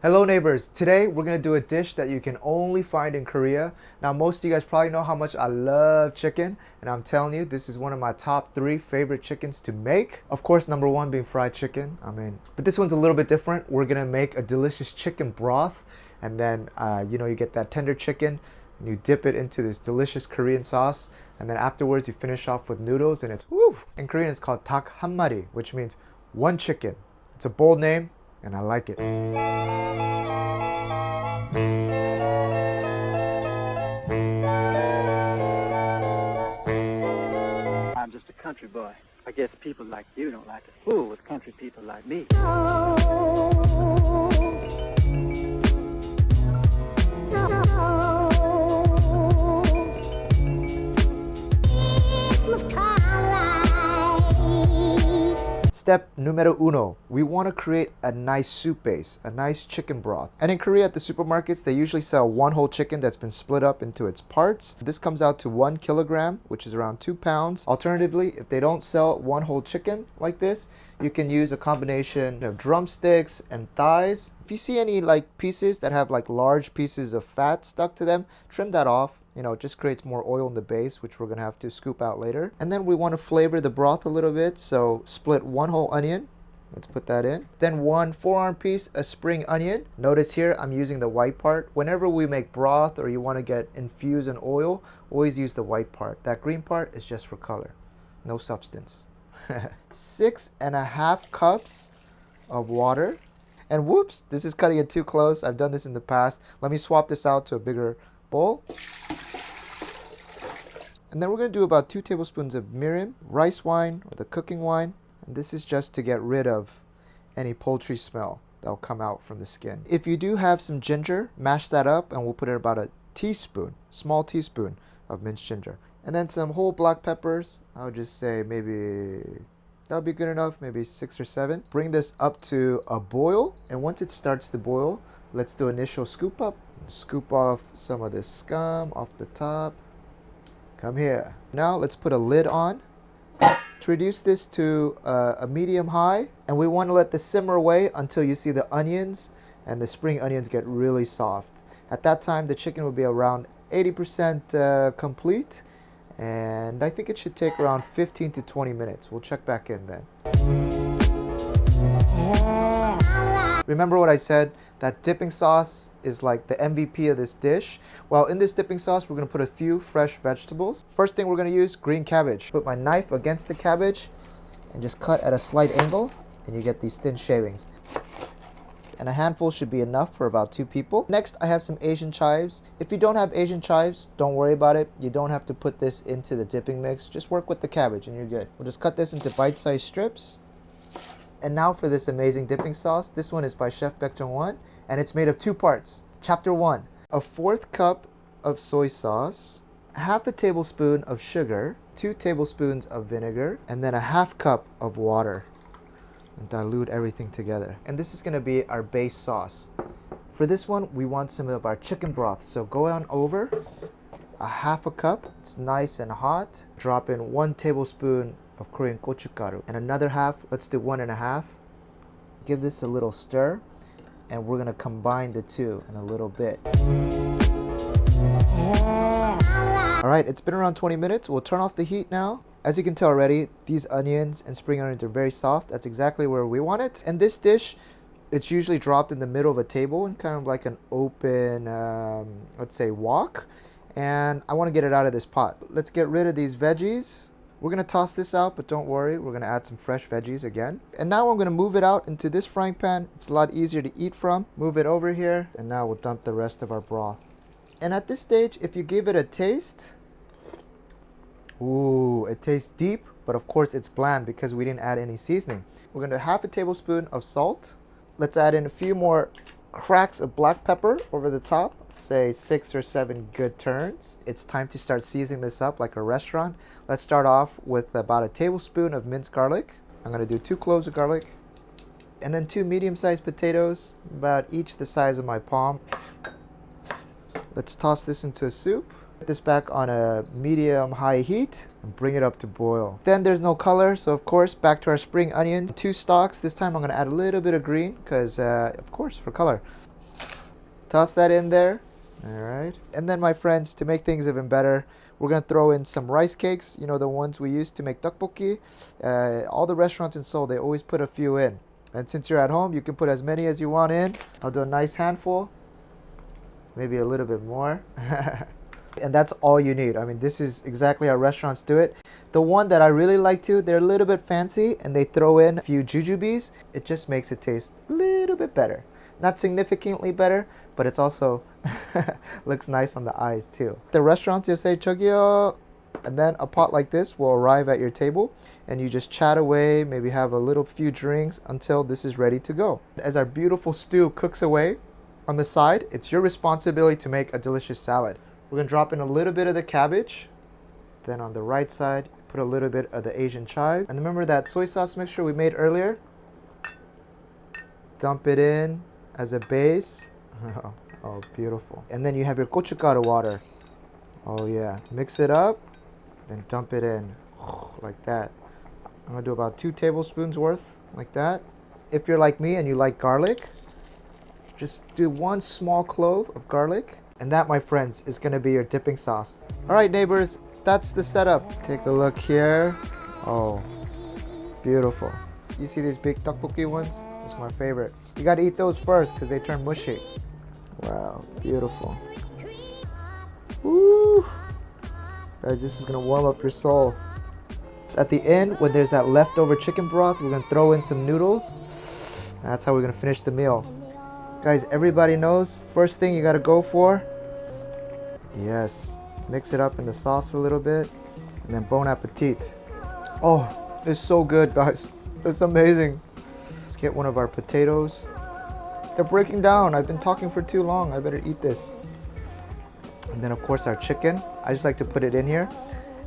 Hello neighbors, today we're gonna do a dish that you can only find in Korea. Now most of you guys probably know how much I love chicken, and I'm telling you this is one of my top 3 favorite chickens to make. Of course number 1 being fried chicken, but this one's a little bit different. We're gonna make a delicious chicken broth, and then you get that tender chicken and you dip it into this delicious Korean sauce, and then afterwards you finish off with noodles, and it's woo! In Korean it's called Dak Hanmari, which means one chicken. It's a bold name and I like it. I'm just a country boy. I guess people like you don't like to fool with country people like me. Step numero uno, we want to create a nice soup base, a nice chicken broth. And in Korea at the supermarkets, they usually sell one whole chicken that's been split up into its parts. This comes out to 1 kilogram, which is around 2 pounds. Alternatively, if they don't sell one whole chicken like this, you can use a combination of drumsticks and thighs. If you see any pieces that have large pieces of fat stuck to them, trim that off. It just creates more oil in the base, which we're gonna have to scoop out later. And then we want to flavor the broth a little bit, so split 1 whole onion. Let's put that in. Then 1 forearm piece of spring onion. Notice here I'm using the white part. Whenever we make broth or you want to get infused in oil, always use the white part. That green part is just for color, no substance. 6.5 cups of water. And whoops, this is cutting it too close. I've done this in the past. Let me swap this out to a bigger bowl. And then we're going to do about 2 tablespoons of mirin, rice wine or the cooking wine. And this is just to get rid of any poultry smell that'll come out from the skin. If you do have some ginger, mash that up and we'll put in about a teaspoon, small teaspoon of minced ginger. And then some whole black peppers. I would just say maybe that would be good enough, maybe 6 or 7. Bring this up to a boil, and once it starts to boil, let's do initial scoop up. Scoop off some of this scum off the top. Come here. Now let's put a lid on. To reduce this to a medium high, and we want to let this simmer away until you see the onions and the spring onions get really soft. At that time, the chicken will be around 80% complete. And I think it should take around 15 to 20 minutes. We'll check back in then. Remember what I said? That dipping sauce is like the MVP of this dish. Well, in this dipping sauce, we're gonna put a few fresh vegetables. First thing we're gonna use, green cabbage. Put my knife against the cabbage and just cut at a slight angle, and you get these thin shavings. And a handful should be enough for about 2 people. Next, I have some Asian chives. If you don't have Asian chives, don't worry about it. You don't have to put this into the dipping mix. Just work with the cabbage and you're good. We'll just cut this into bite-sized strips. And now for this amazing dipping sauce. This one is by Chef Baek Jong Won, and it's made of 2 parts. Chapter 1, a 1/4 cup of soy sauce, 1/2 tablespoon of sugar, 2 tablespoons of vinegar, and then a 1/2 cup of water. And dilute everything together. And this is going to be our base sauce. For this one, we want some of our chicken broth. So go on over a 1/2 cup. It's nice and hot. Drop in 1 tablespoon of Korean gochugaru. And another half, let's do 1.5. Give this a little stir. And we're going to combine the two in a little bit. All right, it's been around 20 minutes. We'll turn off the heat now. As you can tell already, these onions and spring onions are very soft. That's exactly where we want it. And this dish, it's usually dropped in the middle of a table in kind of like an open, let's say, wok. And I want to get it out of this pot. Let's get rid of these veggies. We're going to toss this out, but don't worry. We're going to add some fresh veggies again. And now I'm going to move it out into this frying pan. It's a lot easier to eat from. Move it over here. And now we'll dump the rest of our broth. And at this stage, if you give it a taste, ooh, it tastes deep, but of course it's bland because we didn't add any seasoning. We're going to 1/2 tablespoon of salt. Let's add in a few more cracks of black pepper over the top. Say 6 or 7 good turns. It's time to start seasoning this up like a restaurant. Let's start off with about a tablespoon of minced garlic. I'm going to do 2 cloves of garlic. And then 2 medium-sized potatoes, about each the size of my palm. Let's toss this into a soup. Put this back on a medium-high heat and bring it up to boil. Then there's no color, so of course back to our spring onion. 2 stalks. This time I'm going to add a little bit of green because, of course, for color. Toss that in there. All right. And then, my friends, to make things even better, we're going to throw in some rice cakes. You know, the ones we use to make tteokbokki. All the restaurants in Seoul, they always put a few in. And since you're at home, you can put as many as you want in. I'll do a nice handful. Maybe a little bit more. And that's all you need. I mean, this is exactly how restaurants do it. The one that I really like to, they're a little bit fancy and they throw in a few jujubes. It just makes it taste a little bit better. Not significantly better, but it's also looks nice on the eyes too. The restaurants, you'll say "저기요," and then a pot like this will arrive at your table and you just chat away, maybe have a little few drinks until this is ready to go. As our beautiful stew cooks away on the side, it's your responsibility to make a delicious salad. We're gonna drop in a little bit of the cabbage. Then on the right side, put a little bit of the Asian chive. And remember that soy sauce mixture we made earlier? Dump it in as a base. Oh, beautiful. And then you have your gochugaru water. Oh yeah, mix it up, then dump it in, like that. I'm gonna do about 2 tablespoons worth, like that. If you're like me and you like garlic, just do 1 small clove of garlic. And that, my friends, is gonna be your dipping sauce. All right, neighbors, that's the setup. Take a look here. Oh, beautiful. You see these big tteokbokki ones? It's my favorite. You gotta eat those first because they turn mushy. Wow, beautiful. Woo! Guys, this is gonna warm up your soul. At the end, when there's that leftover chicken broth, we're gonna throw in some noodles. That's how we're gonna finish the meal. Guys, everybody knows, first thing you gotta go for, yes, mix it up in the sauce a little bit, and then bon appetit. Oh, it's so good, guys. It's amazing. Let's get one of our potatoes. They're breaking down. I've been talking for too long. I better eat this. And then, of course, our chicken. I just like to put it in here.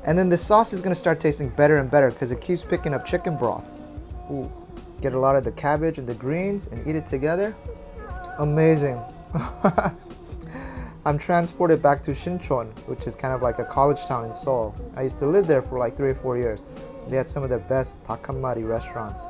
And then the sauce is gonna start tasting better and better because it keeps picking up chicken broth. Ooh. Get a lot of the cabbage and the greens and eat it together. Amazing. I'm transported back to Sinchon, which is kind of like a college town in Seoul. I used to live there for like 3 or 4 years. They had some of the best Dak Hanmari restaurants.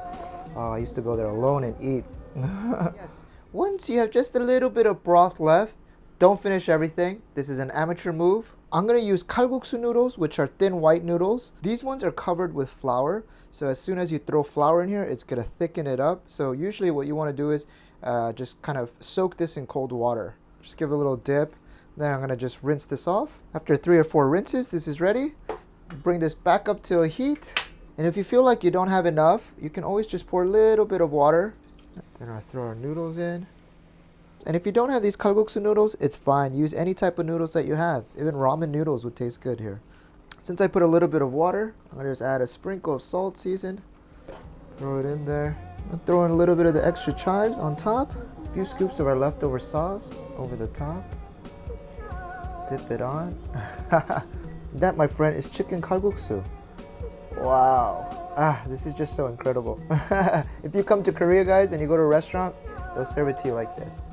I used to go there alone and eat. Yes. Once you have just a little bit of broth left, don't finish everything. This is an amateur move. I'm gonna use Kalguksu noodles, which are thin white noodles. These ones are covered with flour. So as soon as you throw flour in here, it's gonna thicken it up. So usually what you wanna do is just kind of soak this in cold water. Just give it a little dip. Then I'm gonna just rinse this off. After 3 or 4 rinses, this is ready. Bring this back up to a heat. And if you feel like you don't have enough, you can always just pour a little bit of water. Then I'll throw our noodles in. And if you don't have these kalguksu noodles, it's fine. Use any type of noodles that you have. Even ramen noodles would taste good here. Since I put a little bit of water, I'm gonna just add a sprinkle of salt seasoned. Throw it in there. I'm throwing a little bit of the extra chives on top. A few scoops of our leftover sauce over the top. Dip it on. That, my friend, is chicken kalguksu. Wow. This is just so incredible. If you come to Korea, guys, and you go to a restaurant, they'll serve it to you like this.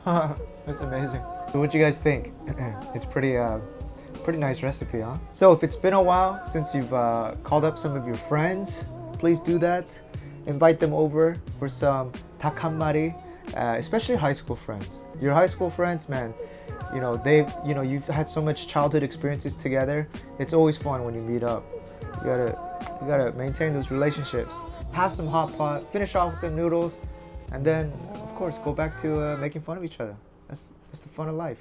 That's amazing. So what do you guys think? It's pretty nice recipe, huh? So if it's been a while since you've called up some of your friends, please do that. Invite them over for some Dak Hanmari, especially high school friends. Your high school friends, man, you've had so much childhood experiences together. It's always fun when you meet up. You gotta maintain those relationships. Have some hot pot, finish off with the noodles, and then, of course, go back to making fun of each other. That's the fun of life.